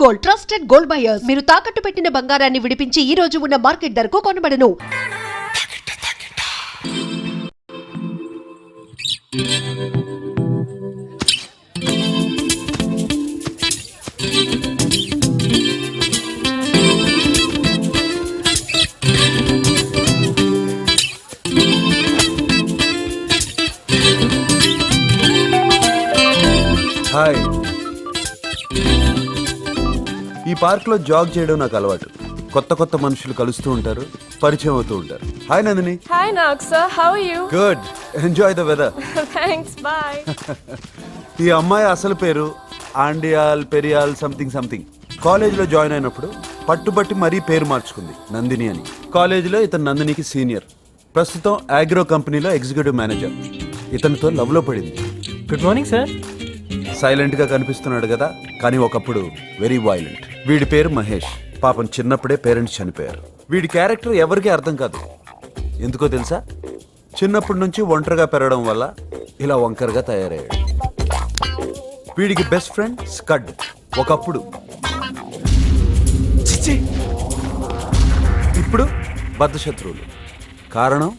Gold, trusted gold buyers. మీరు తాకట్టు పెట్టిన బంగారాన్ని విడిపించి ఈ రోజు ఉన్న మార్కెట్ ధరకు కొనబడను. హాయ్. ఈ పార్క్లో జాగ్ చేయడం నాకు అలవాటు. కొత్త కొత్త మనుషులు కలుస్తూ ఉంటారు, పరిచయం అవుతూ ఉంటారు. Hi Nandini. Hi Naksa, how are you? Good, enjoy the weather. Thanks, bye. ఈ అమ్మాయి అసలు పేరు ఆండియాల్ పెరియాల్ సంథింగ్ సంథింగ్. కాలేజీలో జాయిన్ అయినప్పుడు పట్టుబట్టి మరీ పేరు మార్చుకుంది, నందిని అని. కాలేజీలో ఇతను నందినికి సీనియర్. ప్రస్తుతం ఆగ్రో కంపెనీలో ఎగ్జిక్యూటివ్ మేనేజర్. ఇతనితో లవ్లో పడింది. Good morning sir. సైలెంట్ గా కనిపిస్తున్నాడు కదా, కానీ ఒకప్పుడు వెరీ వైలెంట్. వీడి పేరు మహేష్. పాపం చిన్నప్పుడే పేరెంట్స్ చనిపోయారు. వీడి క్యారెక్టర్ ఎవరికీ అర్థం కాదు. ఎందుకో తెలుసా? చిన్నప్పటి నుంచి ఒంటరిగా పెరగడం వల్ల ఇలా వంకరగా తయారయ్యాడు. వీడికి బెస్ట్ ఫ్రెండ్ స్కడ్. ఒకప్పుడు, ఇప్పుడు బద్ధశత్రువులు. కారణం?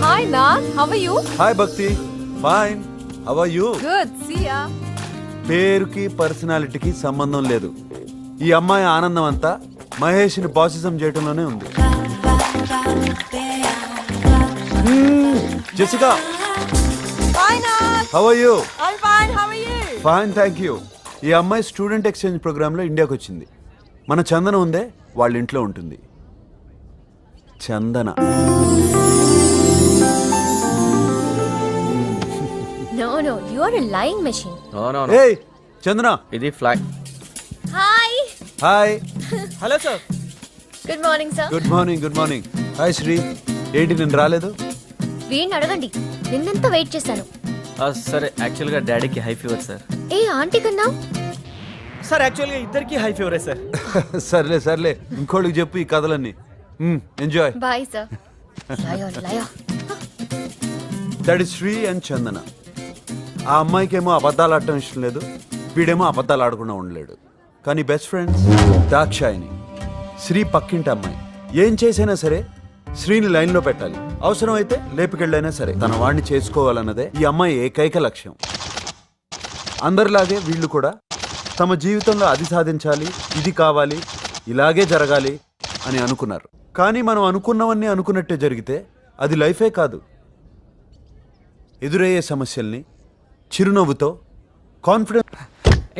Hi Nak, how are you? Hi Bhakti. Fine. How are you? Good, see ya. పేరుకి పర్సనాలిటీకి సంబంధం లేదు. ఈ అమ్మాయి ఆనందం అంతా మహేష్ని బాసిజం చేయటంలోనే ఉంది. Jessica. Bye Nak. How are you? I'm fine, how are you? Fine, thank you. ఈ అమ్మాయి స్టూడెంట్ ఎక్స్చేంజ్ ప్రోగ్రాంలో ఇండియాకి వచ్చింది. మన చందన ఉందే, వాళ్ళ ఇంట్లో ఉంటుంది. చందన. No, you are a lying machine. No. ఏయ్ చందన. ఇది flag. Hi. Hi. Hello sir. Good morning, sir. Good morning. Good morning. Hi Sri. ఏంటి నేను రాలేదు? వీణ్ణి అడగండి, నిన్నెంత వెయిట్ చేశాను. సరే, యాక్చువల్గా డాడీకి హై ఫీవర్ సార్. ఏ ఆంటీ కన్నా సార్ యాక్చువల్గా ఇద్దరికి హై ఫీవరే సార్. సర్లే ఇంకోళ్ళకి చెప్పు ఈ కథలన్నీ. ఎంజాయ్. Bye sir. లయో that is Sri and Chandana. ఆ అమ్మాయికేమో అబద్ధాలు ఆడటం ఇష్టం లేదు, వీడేమో అబద్ధాలు ఆడకుండా ఉండలేడు. కానీ బెస్ట్ ఫ్రెండ్స్ దాక్షాయిని. శ్రీ పక్కింటి అమ్మాయి. ఏం చేసైనా సరే శ్రీని లైన్లో పెట్టాలి. అవసరం అయితే లేపుకెళ్ళైనా సరే తన వాడిని చేసుకోవాలన్నదే ఈ అమ్మాయి ఏకైక లక్ష్యం. అందరిలాగే వీళ్ళు కూడా తమ జీవితంలో అది సాధించాలి, ఇది కావాలి, ఇలాగే జరగాలి అని అనుకున్నారు. కానీ మనం అనుకున్నవన్నీ అనుకున్నట్టే జరిగితే అది లైఫే కాదు. ఎదురయ్యే సమస్యల్ని చిరునవ్వుతో కాన్ఫిడెన్స్.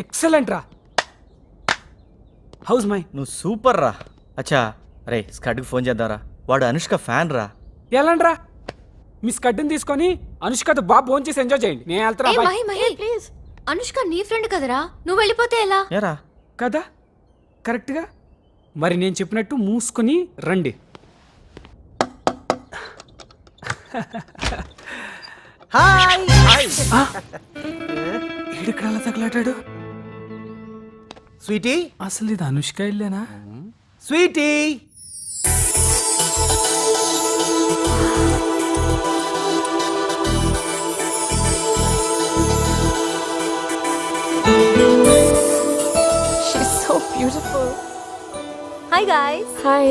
ఎక్సలెంట్ రా. House my. నువ్వు సూపర్ రా. అచ్చా, రే స్కడ్కి ఫోన్ చేద్దారా, వాడు అనుష్క ఫ్యాన్ రా. ఎలాండ్రా, మీ స్కడ్ని తీసుకొని అనుష్కతో బాగా ఫోన్ చేసి ఎంజాయ్ చేయండి. నేను వెళ్తున్నా. ప్లీజ్. అనుష్క నీ ఫ్రెండ్ కదరా, నువ్వు వెళ్ళిపోతే ఎలా? ఏరా కదా కరెక్ట్గా. మరి నేను చెప్పినట్టు మూసుకొని రండి. ఏడిక్కడ అలా తగలాటాడు? స్వీటీ, అసలు ఇది అనుష్క ఇల్లేనా? Sweety. She's so beautiful. Hi guys. Hi.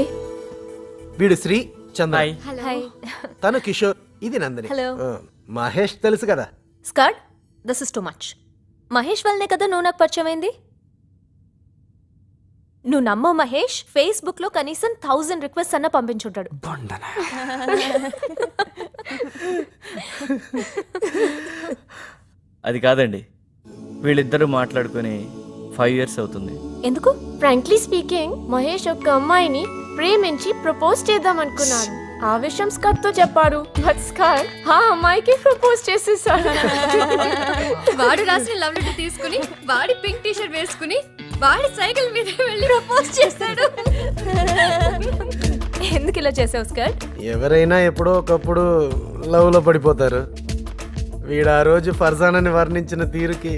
వీడు శ్రీ, చంద్ర. హాయ్. Hi. తను కిషోర్, ఇది నందిని. Hello. మహేష్ తెలుసు కదా. Scud, this is too much. Mahesh వల్లనే కదా నువ్వు నాకు పరిచయం అయింది. నువ్వు నమ్మో మహేష్ ఫేస్బుక్ లో కనీసం 1000 రిక్వెస్ట్ అన్న పంపించుంటాడు. బొండనా. అది కాదండి, వీళ్ళిద్దరూ మాట్లాడుకొని 5 years అవుతుంది. ఎందుకు? Frankly speaking, మహేష్ ఒక అమ్మాయిని ప్రేమించి ప్రపోజ్ చేద్దాం అనుకున్నాడు. ఆ విషయం స్కట్ తో చెప్పాడు. బట్ స్కట్ ఆ అమ్మాయికి ప్రపోజ్ చేసేసాడు. వాడు రాసిన లవ్ లెటర్ తీసుకుని వాడి పింక్ టీ షర్ట్ వేసుకుని వాడి సైకిల్ మీద వెళ్ళి ప్రపోజ్ చేశాడు. ఎందుకు ఇలా చేసావు స్కట్? ఎవరైనా ఎప్పుడో ఒకప్పుడు లవ్ లో పడిపోతారు. వీడు ఆ రోజు ఫర్జానాని వర్ణించిన తీరుకి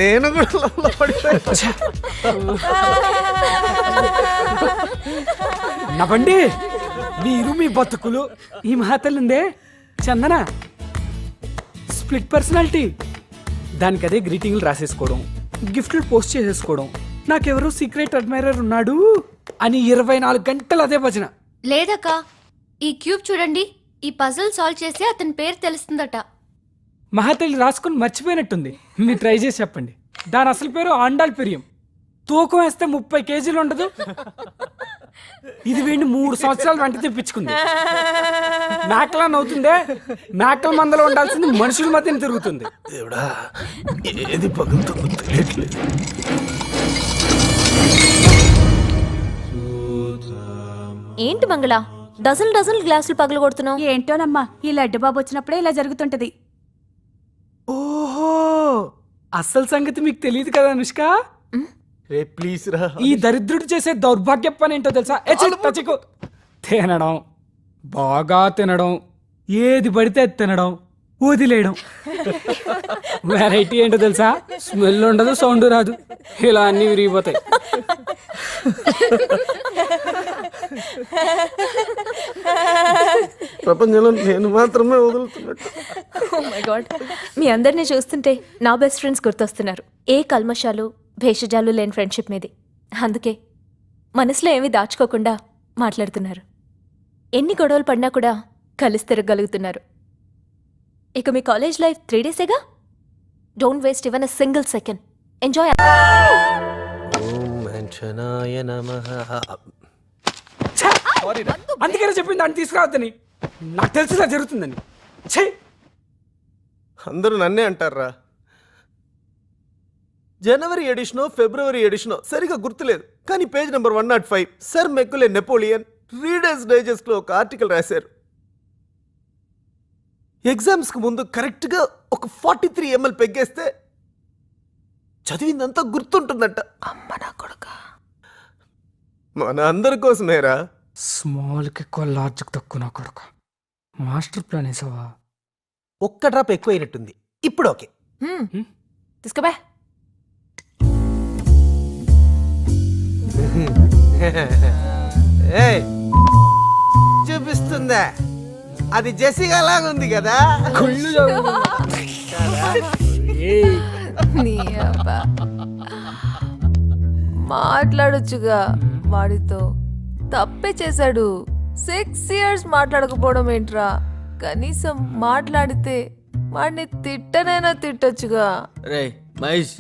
నేను కూడా లవ్ లో పడిపోయా. నవ్వండి మీరు మీ బతుకులు. ఈ మహాతల్లిందే చందన స్ప్లిట్ పర్సనాలిటీ. దానికి అదే గ్రీటింగ్లు రాసేసుకోవడం, గిఫ్ట్లు పోస్ట్ చేసేసుకోవడం, నాకెవరో సీక్రెట్ అడ్మైరర్ ఉన్నాడు అని 24 గంటలు అదే భజన. లేదక్క, ఈ క్యూబ్ చూడండి, ఈ పజిల్ సాల్వ్ చేస్తే అతని పేరు తెలుస్తుందట. మహాతల్లి రాసుకుని మర్చిపోయినట్టుంది. మీరు ట్రై చేసి చెప్పండి. దాని అసలు పేరు ఆండాల్ పెరియం. తూకం వేస్తే 30 కేజీలు ఉండదు. ఇది వీడిని 3 సంవత్సరాలు వెంట తెప్పించుకుంది. మేకలా నవ్వుతుందే, మేకల మందలో ఉండాల్సింది మనుషుల మధ్యన తిరుగుతుంది. దేవుడా ఏది పగులుతుందో తెలియట్లేదు. ఏంటి మంగళ, డజన్ గ్లాసులు పగలు కొడుతున్నావు? ఏంటోనమ్మా, ఈ లడ్డు బాబు వచ్చినప్పుడే ఇలా జరుగుతుంటది. ఓహో, అసలు సంగతి మీకు తెలియదు కదా అనుష్క. రే ప్లీజ్ రా. ఈ దరిద్రుడు చేసే దౌర్భాగ్య పని ఏంటో తెలుసా? తినడం, బాగా తినడం, ఏది పడితే అది తినడం, వదిలేయడం. వెరైటీ ఏంటో తెలుసా? స్మెల్ ఉండదు, సౌండ్ రాదు, ఇలా అన్ని విరిగిపోతాయి. ప్రపంచంలో నేను మాత్రమే వదులుతున్నట్టు. మీ అందరినీ చూస్తుంటే నా బెస్ట్ ఫ్రెండ్స్ గుర్తొస్తున్నారు. ఏ కల్మషాలు భేషజాలు లేని ఫ్రెండ్షిప్ మీది. అందుకే మనసులో ఏమీ దాచుకోకుండా మాట్లాడుతున్నారు. ఎన్ని గొడవలు పడినా కూడా కలిసి తిరగలుగుతున్నారు. ఇక మీ కాలేజ్ లైఫ్ 3 డేసేగా. Don't waste even a single second. Enjoy. అందుకనే చెప్పింది దాన్ని తీసుకురావద్దని. నాకు తెలిసిదా జరుగుతుందని. ఛే, అందరూ నన్నే అంటారా. జనవరి ఎడిషనో ఫిబ్రవరి ఎడిషనో సరిగా గుర్తులేదు, కానీ page number 105 sir మెక్కులే Napoleon readers digest లో ఒక ఆర్టికల్ రాశారు. ఎగ్జామ్స్ కు ముందు కరెక్ట్ గా ఒక 43 ml పెగ్గేస్తే చదివిందంతా గుర్తుంటుందంట. అమ్మ నా కొడుక, మన అందరి కోసమేరా. స్మాల్కి ఎక్కువ లార్జ్కి తక్కువ నా కొడుక. మాస్టర్ ప్లాన్ వేసావా? ఒక్క డ్రాప్ ఎక్కువైనట్టుంది. ఇప్పుడు ఓకే. తీసుకోబా. చూపిస్తుందా? అది జెసిగా లాగా ఉంది కదా. మాట్లాడొచ్చుగా వాడితో. తప్పే చేశాడు. 6 years మాట్లాడకపోవడం ఏంట్రా? కనీసం మాట్లాడితే వాడిని తిట్టనైనా తిట్టొచ్చుగా. రే మహేష్,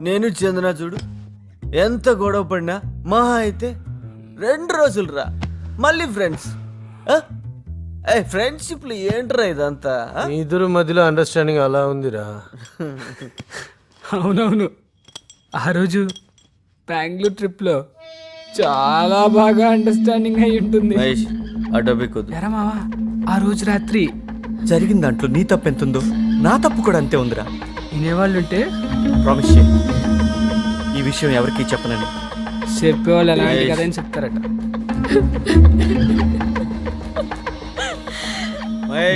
నేను చందన చూడు ఎంత గొడవ పడినా మహా అయితే 2 రోజులు రా, మళ్ళీ ఫ్రెండ్స్. ఫ్రెండ్షిప్లు ఏంట్రా ఇదంతా? మీ ఇద్దరు మధ్యలో అండర్స్టాండింగ్ అలా ఉందిరా. అవునవును, ఆ రోజు బెంగళూరు ట్రిప్లో చాలా బాగా అండర్స్టాండింగ్ అయి ఉంటుంది. మహేష్, ఆ టాపిక్ వద్దు. ఎరా మావా, ఆ రోజు రాత్రి జరిగిన దాంట్లో నీ తప్పు ఎంత ఉందో నా తప్పు కూడా అంతే ఉందిరా. వినేవాళ్ళు ఉంటే ప్రామిస్ చేయి, ఈ విషయం ఎవరికి చెప్పనని. చెప్పేవాళ్ళు ఎలాంటి కదా అని చెప్తారట.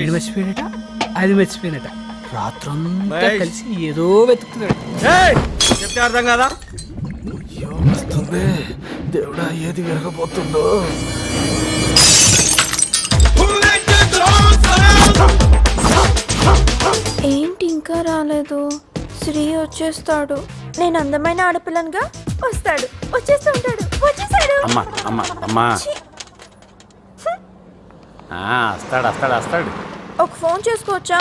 ఇది మర్చిపోయినట, అది మర్చిపోయినట. రాత్రంతా కలిసి ఏదో వెతుకుతున్నాడు. చెప్తే అర్థం కదా? వస్తుంది దేవుడా, ఏది విరగబోతుందో. ఏంటి ఇంకా రాలేదు? శ్రీ వచ్చేస్తాడు. నేను అందమైన ఆడపిల్లనుగా వస్తాడు, వచ్చేస్తూ ఉంటాడు. వచ్చేసాడు. అమ్మా అమ్మా అమ్మా, వస్తాడు వస్తాడు వస్తాడు. ఒక ఫోన్ చేసుకోవచ్చా?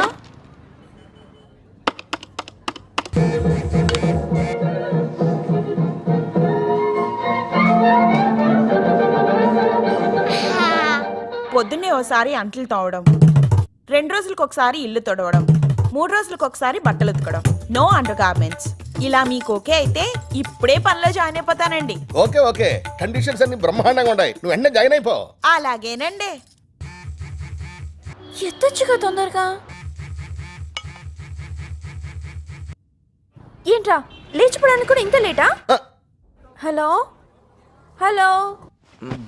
పొద్దున్నే ఓసారి అంట్లు తోవడం, 2 రోజులకు ఒకసారి ఇల్లు తొడవడం, 3 రోజులకు ఒకసారి బట్టలు ఉతకడం. No under garments. ఇలా మీకు ఓకే అయితే ఇప్పుడే పనిలో జాయిన్ అయిపోతానండి. ఓకే ఓకే, కండిషన్స్ అన్ని బ్రహ్మాండంగా ఉన్నాయి. నువ్వు వెంటనే జాయిన్ అయిపో. అలాగేనండి. ఎత్తొచ్చుగా తొందరగా. ఏంట్రా, లేచిపోవడానికి కూడా ఇంత లేటా? Hello hello.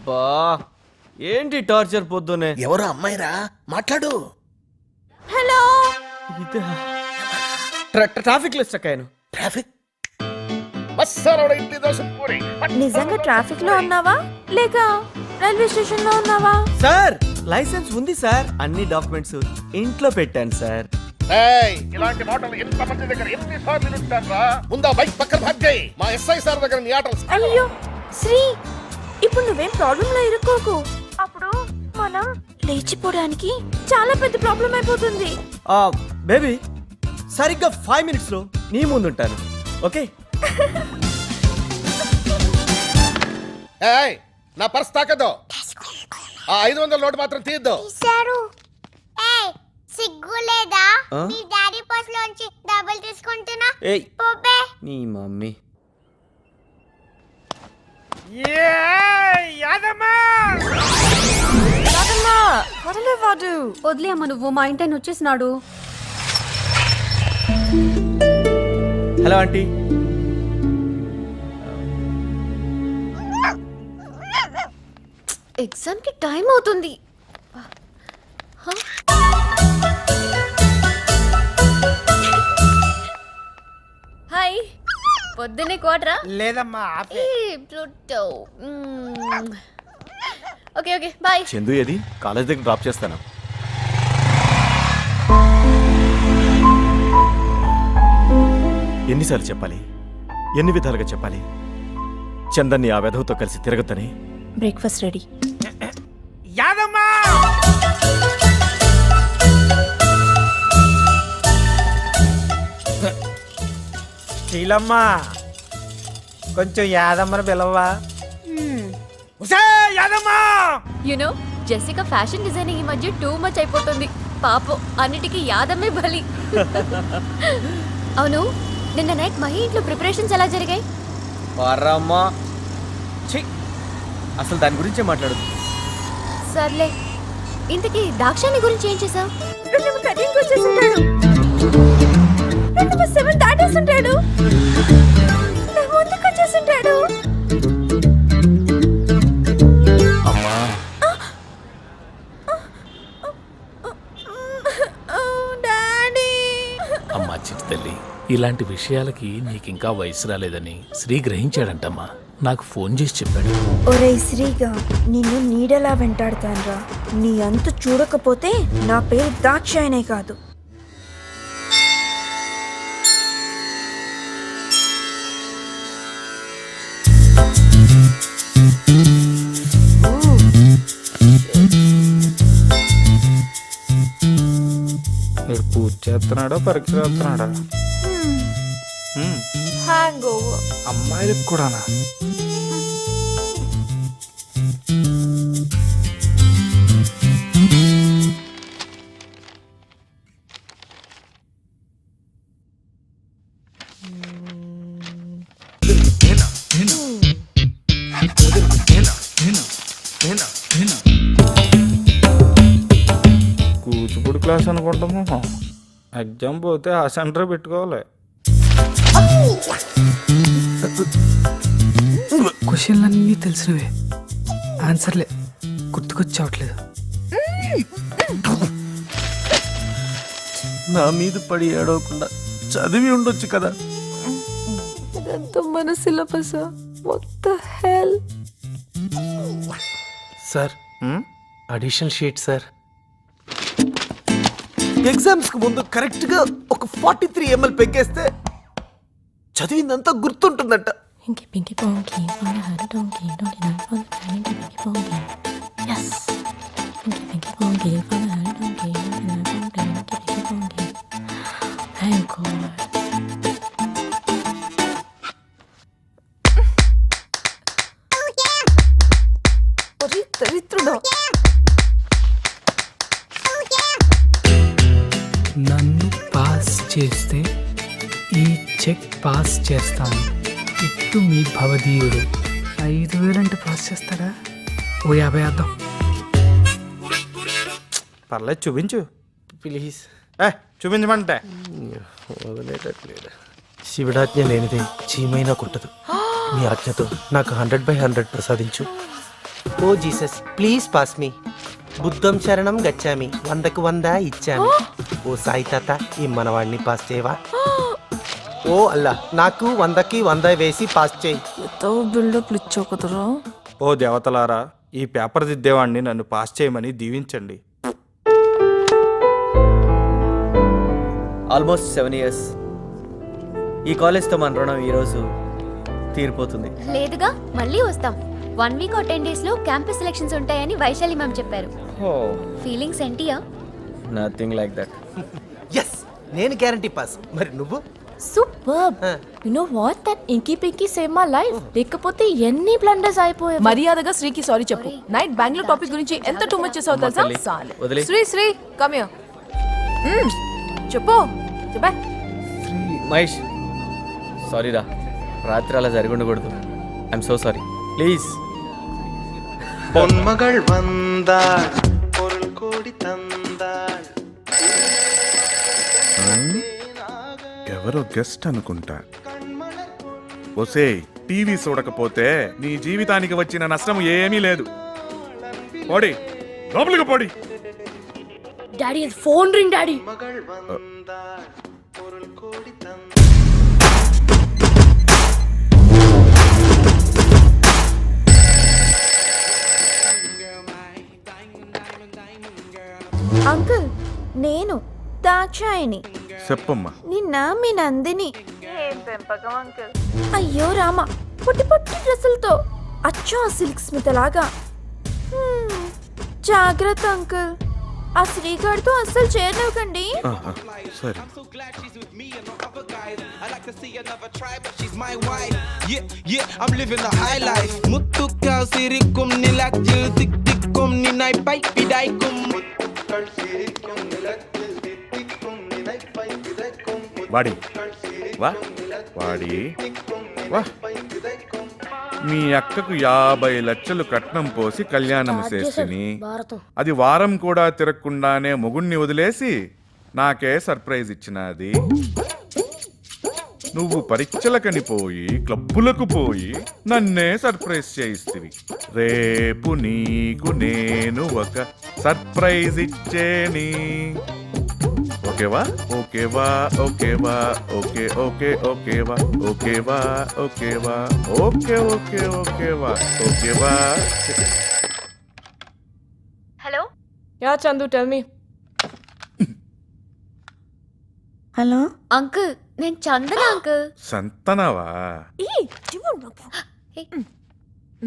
బా, ఏంటి టార్చర్ పొద్దునే? ఎవరు అమ్మాయిరా, మాట్లాడు. హలో. ట్రాఫిక్ లో స్టక్ అయ్యాను. ట్రాఫిక్ నిజంగా ట్రాఫిక్ లో ఉన్నావా లేక రైల్వే స్టేషన్ లో ఉన్నావా? సార్, లైసెన్స్ ఉంది సార్, అన్ని డాక్యుమెంట్స్ ఇంట్లో పెట్టాను సార్. ఏయ్, ఇలాంటి మాటలు ఎంత మంది దగ్గర ఎన్నిసార్లు వినుంటారా? ముందా బైక్ పక్కన పార్క్ చేయి. మా ఎస్ఐ సార్ దగ్గర నీ ఆటలు అయ్యో శ్రీ, ఇప్పుడు నువ్వేం ప్రాబ్లం లో ఇరుక్కోకు. అప్పుడు మనం లేచిపోవడానికి చాలా పెద్ద ప్రాబ్లం అయిపోతుంది. బేబీ సరిగ్గా 5 minutes లో నీ ముందుంటాను. ఓకే? ఏయ్, నా పర్స్ తాకద్దు. ఆ 500 నోటు మాత్రం తీయద్దు. సిగ్గు లేదా? ఆ? మీ డాడీ పర్స్ లోంచి డబ్బులు తీసుకుంటున్నా. ఏయ్ పోపే. నీ మమ్మీ. వదిలే అమ్మ, నువ్వు మా ఇంటి ఆయన వచ్చేసినాడు. Hello aunty. ఎగ్జామ్ కి టైం అవుతుంది. హాయ్, పొద్దున్నే క్వార్టరా? లేదమ్మా. Pluto. Okay okay bye. Chandu ఏది? కాలేజ్ దగ్గర డ్రాప్ చేస్తాను. ఎన్నిసార్లు చెప్పాలి? ఎన్ని విధాలుగా చెప్పాలి? చందన్ని ఆ వెధవతో కలిసి తిరగద్దని. Breakfast ready. యాదమ్మా. శ్రీలమ్మా, కొంచెం యాదమ్మని పిలవా? యాదమ్మా. యునో జెసికా ఫ్యాషన్ డిజైనింగ్ ఈ మధ్య టూ మచ్ అయిపోతుంది. పాపం అన్నిటికీ యాదమ్మే బలి. అవును, నిన్న నైట్ మహి ఇంట్లో ప్రిపరేషన్స్ ఎలా జరిగాయి? పరమ్మా. ఛీ, అసలు దాని గురించే మాట్లాడదు. సర్లే, ఇంతకీ దాక్షాని గురించి ఏం చేసావు? 7 దాటేస్తుంటాడు. నా ముందుకు వచ్చేస్తుంటాడు. అమ్మా, డాడీ. అమ్మా చిట్టి తల్లి, ఇలాంటి విషయాలకి నీకింకా వయసు రాలేదని శ్రీ గ్రహించాడంటమ్మా. నాకు ఫోన్ చేసి చెప్పాడు. ఒరే శ్రీగా, నిన్ను నీడలా వెంటాడుతాన్రా. నీ అంతు చూడకపోతే నా పేరు దాక్షాయనే కాదు. మీరు పూజ చేస్తున్నాడా, పరీక్ష రాస్తున్నాడా? Hang over. అమ్మాయిలకు కూడానా? కూచిపూడి క్లాస్ అనుకుంటాము. ఎగ్జామ్ పోతే ఆ సెంటర్ పెట్టుకోవాలి. క్వశ్చన్లు అన్నీ తెలిసినవే, ఆన్సర్లే గుర్తుకొచ్చావట్లేదు. నా మీద పడి ఏడవకుండా చదివి ఉండొచ్చు కదా. ఇదంతా మన సిలబస్. మొత్తం hell. Sir, additional sheet sir. Exams కు ముందు కరెక్ట్ గా ఒక 43 ml పెగ్గేస్తే చదివిందంతా గుర్తుంటుందట. ఇంకి పింకి పాంకి ఫాన హర డోంకి డోంకి నా ఫాన పింకి పింకి పాంకి. yes ఇంకి పింకి పాంకి ఫాన హర డోంకి డోంకి నా ఫాన పింకి పింకి పాంకి. thank god. ఒరే దరిద్రుడా. నన్ను పాస్ చేస్తే ఈ చెక్ పాస్ చేస్తాను. ఇట్టు మీ భవదీయుడు. 5,000 అంటే పాస్ చేస్తాడా? ఓ 50 వేద్దాం. పర్లేదు, చూపించు ప్లీజ్. చూపించమంటే వదిలేటట్లేదు. శివుడాజ్ఞ లేనిదే చీమైనా కుట్టదు. మీ ఆజ్ఞతో నాకు 100/100 ప్రసాదించు. ఓ జీసస్, ప్లీజ్ పాస్ మీ. బుద్ధం శరణం గచ్చామి, 100కు 100 ఇచ్చామి. ఓ సాయి తాత, ఈ మనవాడిని పాస్ చేయవా? ఓ అల్లా, నాకు 100కి 100 వేసి పాస్ చేయి. బిల్డప్ ఇచ్చావు కదరా. ఓ దేవతలారా, ఈ పేపర్ దిద్దేవాడిని నన్ను పాస్ చేయమని దీవించండి. Almost 7 years. ఈ కాలేజ్తో మన రుణం ఈరోజు తీరిపోతుంది. లేదుగా మళ్ళీ వస్తాం. 1 week or 10 days లో క్యాంపస్ సెలక్షన్స్ ఉంటాయని వైశాలి మ్యామ్ చెప్పారు. ఫీలింగ్స్ ఏంటియా? Nothing like that. ఎస్, నేను గ్యారంటీ పాస్. మరి నువ్వు? Super. You know what, that inky pinky save my life. లేకపోతే ఎన్ని బ్లండర్స్ అయిపోయాయి. మర్యాదగా శ్రీకి సారీ చెప్పు. నైట్ బెంగళూరు టాపిక్ గురించి ఎంత టూ మచ్ చేసావు తెలుసా? సాలే. వదిలే. Sri come here. చెప్పు చెప్పే. మహేష్, సారీ రా, రాత్రి అలా జరిగి ఉండకూడదు. I'm so sorry, please. பொன்மகள் வந்தாள் பொருள் கோடி தந்தாள். ఎవరో గెస్ట్ అనుకుంటా. ఒసే, టీవీ చూడకపోతే నీ జీవితానికి వచ్చిన నష్టం ఏమీ లేదు. పోడి లోపలికి పోడి. Daddy phone ring daddy. மகள் வந்தாள் பொருள் கோடி தந்தாள். అంకుల్, నేను దాక్షాయిని. చెప్పమ్మా. నిన్న మీ నందిని. అయ్యో రామ, పొట్టి పొట్టి డ్రెస్సులతో అచ్చో ఆ సిల్క్ స్మిత లాగా. జాగ్రత్త అంకుల్, ఆ శ్రీగాడితో అస్సలు చేరనివ్వకండి. సరే. వాడి వా వాడి వా. మీ అక్కకు 50 లక్షలు కట్నం పోసి కళ్యాణం చేసిని, అది వారం కూడా తిరగకుండానే మొగుణ్ణి వదిలేసి నాకే సర్ప్రైజ్ ఇచ్చినది. నువ్వు పరీక్షలకని పోయి క్లబ్బులకు పోయి నన్నే సర్ప్రైజ్ చేయిస్తివి. రేపు నీకు నేను ఒక సర్ప్రైజ్ ఇచ్చేని. ఓకేవా? ఓకేవా? ఓకేవా? ఓకే ఓకే ఓకేవా? ఓకేవా? ఓకేవా? ఓకే ఓకే ఓకేవా? ఓకేవా? Hello yeah Chandu, tell me. Hello uncle, నేను చందన అంకుల్. సంతనవా?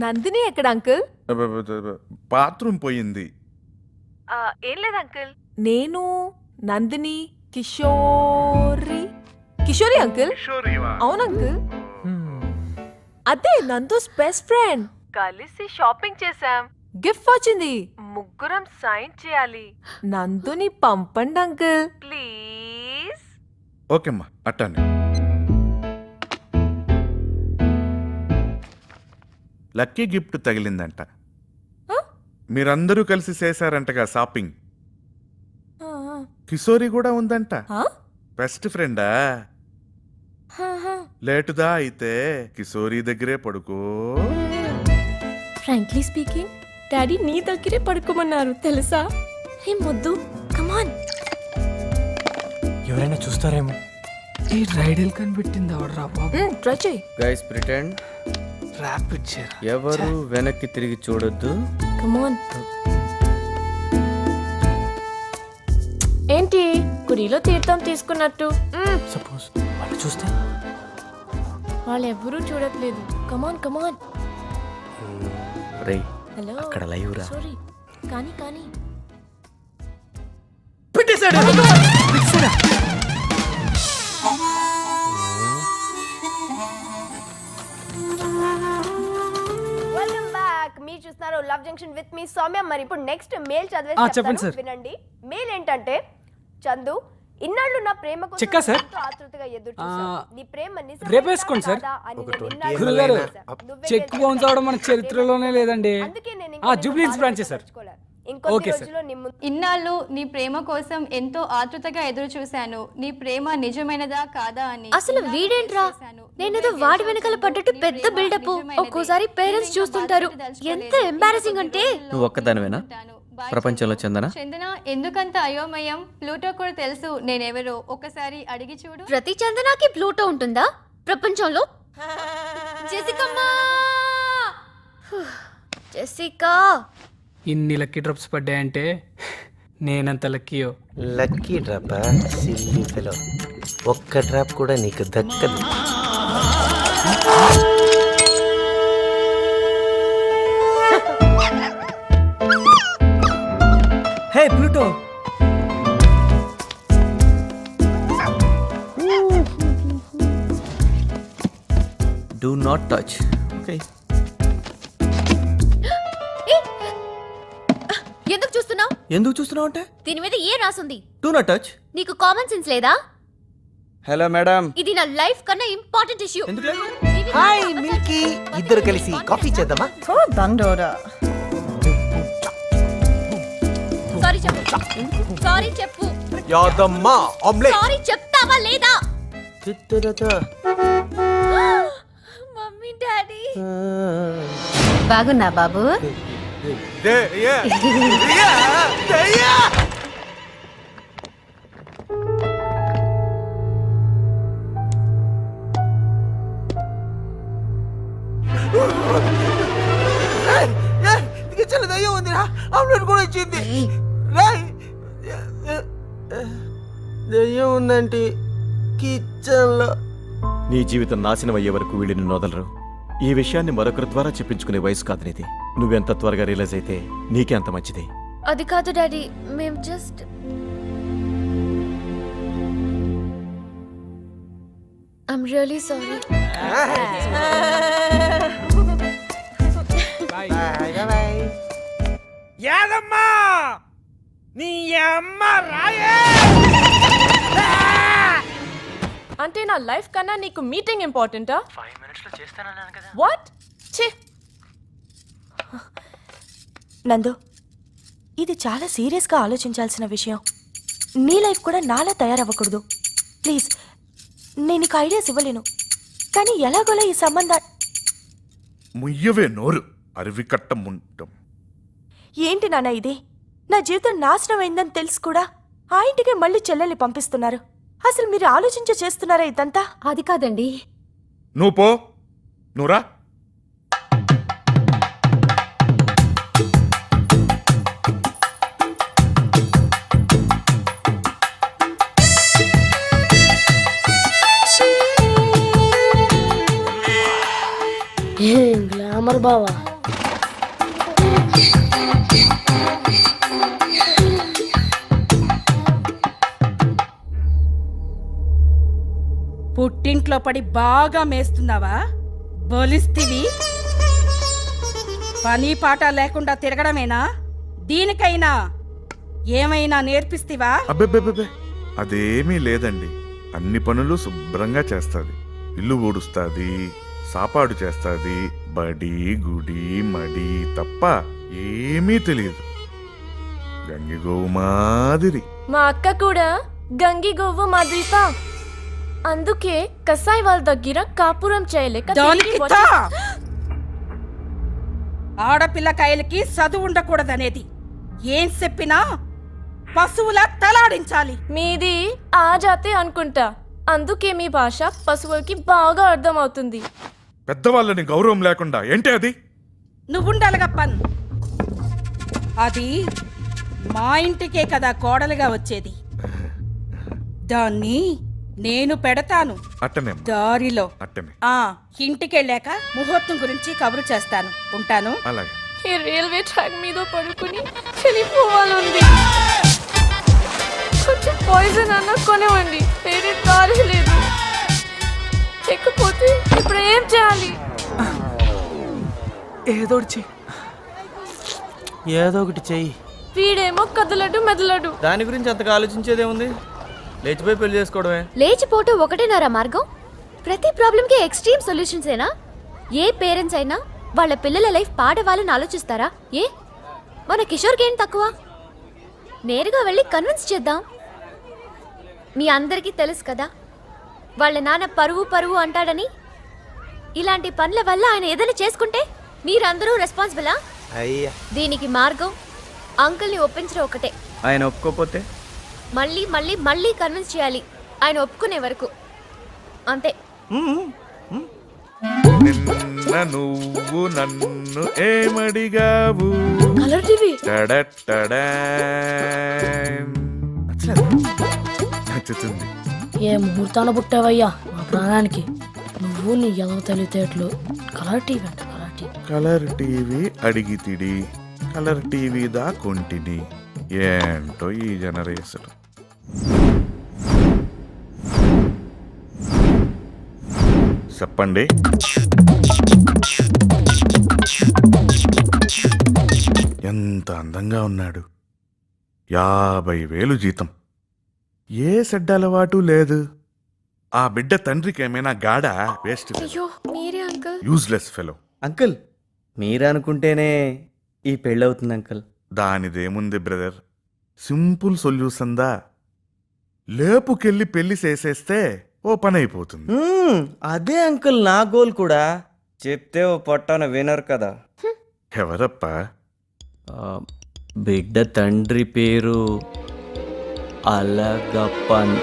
నందిని ఎక్కడ అంకుల్? బాత్రూమ్ పోయింది. ఏం లేదు అంకుల్, నేను నందిని కిషోరి అంకుల్. అవును అంకుల్, అదే నందూస్ బెస్ట్ ఫ్రెండ్. కలిసి షాపింగ్ చేసాం, గిఫ్ట్ వచ్చింది, ముగ్గురం సైన్ చేయాలి. నందుని పంపండి అంకుల్ ప్లీజ్. ఓకేమ్మా, అట్టానే. లక్కీ గిఫ్ట్ తగిలిందంట. మీరందరూ కలిసి చేశారంటగా షాపింగ్. కిషోరి కూడా ఉందంట. బెస్ట్ ఫ్రెండా? లేటుదా అయితే కిషోరి దగ్గరే పడుకో. ఫ్రాంక్లీ స్పీకింగ్, డాడీ నీ దగ్గరే పడుకోమన్నారు తెలుసా? హే ముద్దు, కమాన్. ఎవరైనా చూస్తారేమో. ఈ రైడల్ కనిపెట్టింది ఎవడరా బాబు? ట్రై చేయి. Guys pretend. ర్యాప్ ఇచ్చారు. ఎవరు వెనక్కి తిరిగి చూడొద్దు. కమాన్. ఏంటి కురీలో తీర్థం తీసుకున్నట్టు? సపోజ్ వాళ్ళు చూస్తే? వాళ్ళు ఎవరూ చూడట్లేదు. కమాన్ కమాన్. రే, హలో, అక్కడ లైవ్ రా. సారీ, కానీ కానీ పెట్టేశాడు. Welcome back. మీరు చూస్తున్నారు love junction with me Soumya. మరి ఇప్పుడు నెక్స్ట్ మెయిల్ చెప్పండి చదివేసి సార్. వినండి. మెయిల్ ఏంటంటే, చందు, ఇన్నాళ్ళు నా ప్రేమ కోసం చెక్కా సార్? ఎంతో ఆతృతగా ఎదురు చూశాను. నీ ప్రేమ నిజమేనా రేపు వేసుకోండి సార్. కాదా అని ఒక నేను 20 ఇన్నాళ్ళు గురుగారు, చూశాను. నువ్వే చెక్ గెలిచావు. బౌన్స్ అవడం మన చరిత్రలోనే లేదండి. అందుకే నేను ఇంకా జూబ్లీ నిన్ను బ్రాంచ్ సార్. మర్చిపోలే. ఇంకొద్ది ఓకే సార్. రోజుల్లో నీ ముందు ఇన్నాళ్ళు నీ ప్రేమ కోసం ఎంతో ఆతృతగా ఎదురు చూశాను. నీ ప్రేమ నిజమైనదా కాదా అని. అసలు వీడేంట్రా, నేనేదో వాడి వెనకాల పడ్డట్టు పెద్ద బిల్డప్. ఒక్కోసారి పేరెంట్స్ చూస్తుంటారు. ఎంత ఎంబారసింగ్ అంటే. నువ్వు ఒక్కదానివేనా ప్రపంచంలో చందన? చందన, ఎందుకంత అయోమయం? ప్లూటో కూడా తెలుసు నేనెవరో. ఒకసారి అడిగి చూడు. ప్రతి చందనాకి ప్లూటో ఉంటుందా ప్రపంచంలో? జెసికమ్మా, జెసికా. ఇన్ని లక్కీ డ్రాప్స్ పడ్డాయంటే నేనంత లక్కీయో. లక్కీ డ్రాపా సిల్లీ ఫెలో, ఒక్క డ్రాప్ కూడా నీకు దక్కదు. Hey Pluto, do not touch. Okay, ఎందుకు చూస్తున్నావు? ఎందుకు చూస్తున్నావు అంటే దీని మీద ఏ రాసుంది? Do not touch. నీకు కామన్ సెన్స్ లేదా? Hello madam. ఇది నా లైఫ్ కన్నా ఇంపార్టెంట్ ఇష్యూ. ఎందుకు లేదు? హాయ్ మిల్కీ, ఇద్దరు కలిసి కాఫీ చేద్దామా? సారీ చెప్పు. సారీ చెప్పు. యాదమ్మా ఆమ్లెట్. సారీ చెప్తావా లేదా? చిత్తురతో. మమ్మీ డాడీ బాగున్నా బాబు? కిచెన్ దయ్యం ఉందిరా, ఆమ్లెట్ కూడా ఇచ్చింది. దయ్యం ఉందంటే కిచెన్ లో. నీ జీవితం నాశనం అయ్యే వరకు వీళ్ళు నిన్ను వదలరు. ఈ విషయాన్ని మరొకరి ద్వారా చెప్పించుకునే వయసు కాదు నీది. నువ్వెంత త్వరగా రియలైజ్ అయితే నీకే అంత మంచిది. అది కాదు డాడీ, మేము జస్ట్ ఐమ్ రియలీ సారీ. యాదమ్మా నీ అమ్మ రాయే. అంటే నా లైఫ్ కన్నా నీకు మీటింగ్ ఇంపార్టెంటా? 5 minutes లో చేస్తానన్నాను కదా. వాట్? ఛీ, నందు, ఇది చాలా సీరియస్గా ఆలోచించాల్సిన విషయం. నీ లైఫ్ కూడా నాలా తయారవ్వకూడదు. ప్లీజ్, నేను నీకు ఐడియాస్ ఇవ్వలేను, కానీ ఎలాగోలా ఈ సంబంధం. ముయ్యవే నోరు, అరివికట్ట ముంటం. ఏంటి నాన్న ఇది? నా జీవితం నాశనం అయిందని తెలుసు కూడా ఆ ఇంటికి మళ్ళీ చెల్లెల్ని పంపిస్తున్నారు. అసలు మీరు ఆలోచించే చేస్తున్నారా ఇదంతా? అది కాదండి. నువ్వు పో, నువ్వురా. గ్లామర్ బావా. పుట్టింట్లో పడి బాగా మేస్తున్నావా? బలిస్తివి. పని పాట లేకుండా తిరగడమేనా? దీనికైనా ఏమైనా నేర్పిస్తివా? అబ్బెబ్బెబ్బె, అదేమీ లేదండి. అన్ని పనులు శుభ్రంగా చేస్తాది. ఇల్లు ఊడుస్తాది, సాపాడు చేస్తాది, బడి గుడి మడి తప్ప ఏమీ తెలియదు. గంగిగోవు మాదిరి. మా అక్క కూడా గంగి గోవు మాదిరిపా. అందుకే కసాయి వాళ్ళ దగ్గర కాపురం చేయలేక దానికి తా! ఆడపిల్లకాయలకి చదువు ఉండకూడదనేది. ఏం చెప్పినా పశువులా తలాడించాలి. మీది ఆ జాతి అనుకుంటా, అందుకే మీ భాష పశువులకి బాగా అర్థమవుతుంది. పెద్దవాళ్ళని గౌరవం లేకుండా ఏంటి అది? నువ్వుండాలిగప్పన్. అది మా ఇంటికే కదా కోడలుగా వచ్చేది. దాన్ని నేను పెడతాను అట్టనే దారిలో. అట్టనే. ఇంటికెళ్ళాక ముహూర్తం గురించి కబురు చేస్తాను. ఉంటాను. అలాగే. ఈ రైల్వే ట్రాక్ మీద పడుకుని చనిపోవాలండి. కొంచెం పాయిజన్ అన్న కొనివ్వండి, వేరే దారి లేదు. లేకపోతే ఇప్పుడు ఏం చేయాలి? ఏదో ఒకటి చెయ్యి. వీడేమో కదలడు మెదలడు. దాని గురించి అంతగా ఆలోచించేదేముంది? లేచిపోయి పెళ్లి చేసుకోవడమే. లేచిపోవటం ఒకటేనారా మార్గం? ప్రతి ప్రాబ్లంకి ఎక్స్ట్రీమ్ సొల్యూషన్స్ ఏనా? ఏ పేరెంట్స్ అయినా వాళ్ళ పిల్లల లైఫ్ పాడవాలని ఆలోచిస్తారా? ఏ మన కిషోర్కి ఏం తక్కువ? నేరుగా వెళ్ళి కన్విన్స్ చేద్దాం. మీ అందరికీ తెలుసు కదా, వాళ్ళ నాన్న పరువు అంటాడని. ఇలాంటి పనుల వల్ల ఆయన ఏదైనా చేసుకుంటే మీరందరూ రెస్పాన్సిబులా? అయ్యా, దీనికి మార్గం అంకుల్ని ఒప్పించడం ఒకటే. ఆయన ఒప్పుకోపోతే మళ్ళీ మళ్ళీ మళ్ళీ కన్విన్స్ చేయాలి ఆయన ఒప్పుకునే వరకు. అంతే. నిన్న నువ్వు నన్ను ఏమడిగావు కలర్ టీవీ నచ్చుతుంది. ఏ ముహూర్తాన పుట్టావయ్యా మా ప్రాణానికి. నువ్వు నీ ఎదవ తెలివితేటలు. కలర్ టీవీ అంట కలర్ టీవీ. కలర్ టీవీ అడిగితిడి, కలర్ టీవీ దా కొంటిని. ఏంటో ఈ జనరేషన్. చెప్పండి. ఎంత అందంగా ఉన్నాడు. 50,000 జీతం. ఏ చెడ్డ అలవాటు లేదు. ఆ బిడ్డ తండ్రికి ఏమైనా గాడా? వేస్ట్ అయ్యో మీరే అంకుల్. Useless fellow. అంకుల్ మీరు అనుకుంటేనే ఈ పెళ్ళవుతుంది అంకుల్. దానిదేముంది బ్రదర్, సింపుల్ సొల్యూషన్ దా. లేపుకెళ్ళి పెళ్లి చేసేస్తే ఓ పని అయిపోతుంది. అదే అంకుల్ నా గోల్ కూడా. చెప్తే ఓ పొట్టాన వినరు కదా. ఎవరప్పా? బిడ్డ తండ్రి పేరు అలగప్పన్.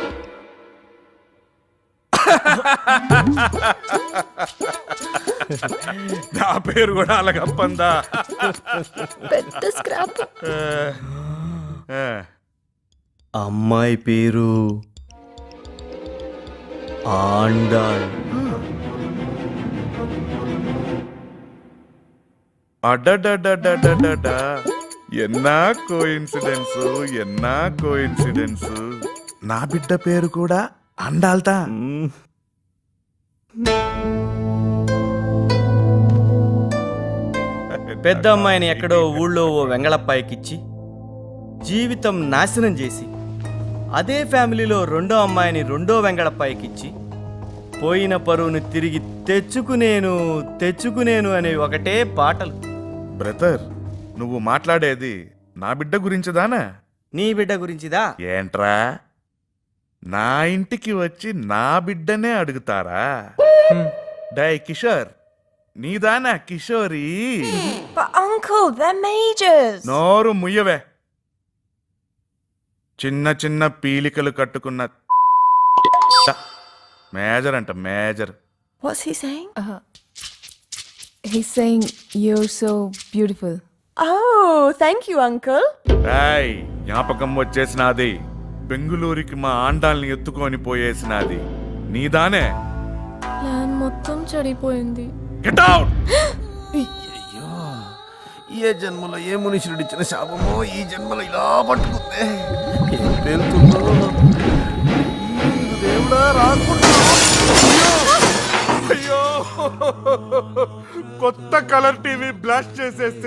నా పేరు కూడా అలగప్పందా? పెద్ద స్క్రాప్. అమ్మాయి పేరు ఆండాళ్. అడ్డడ్డడ్డడ్డడ్డడ్డ. ఎన్నా కోయిన్సిడెన్స్. నా బిడ్డ పేరు కూడా అండాల్తా. పెద్ద అమ్మాయిని ఎక్కడో ఊళ్ళో ఓ వెంగళప్పాయికిచ్చి జీవితం నాశనం చేసి, అదే ఫ్యామిలీలో రెండో అమ్మాయిని రెండో వెంగళప్పాయికిచ్చి, పోయిన పరువును తిరిగి తెచ్చుకునేను అనే ఒకటే పాటలు. బ్రదర్, నువ్వు మాట్లాడేది నా బిడ్డ గురించిదానా? నీ బిడ్డ గురించిదా? ఏంట్రా, నా ఇంటికి వచ్చి నా బిడ్డనే అడుగుతారా? డై కిషోర్, నీదానా కిషోరి? Uncle they're majors. నోరు ముయ్యవే. చిన్న చిన్న పీలికలు కట్టుకున్న మేజర్ అంట, major. What's he saying? He's saying you're so beautiful. Oh, thank you uncle. Rai, జ్ఞాపకం వచ్చేసినాది. బెంగుళూరుకి మా ఆండాల్ని ఎత్తుకొని పోయేసినాది. నీదానే? ప్లాన్ మొత్తం చెడిపోయింది. Get out. ఏ జన్మలో ఏ మనుషుడు ఇచ్చిన శాపమో ఈ జన్మలో ఇలా పట్టుకుందే. ఏం పేలుతుందో దేవుడా, రాకుండా. అయ్యో, కొత్త కలర్ టీవీ బ్లాస్ట్ చేసేస్తే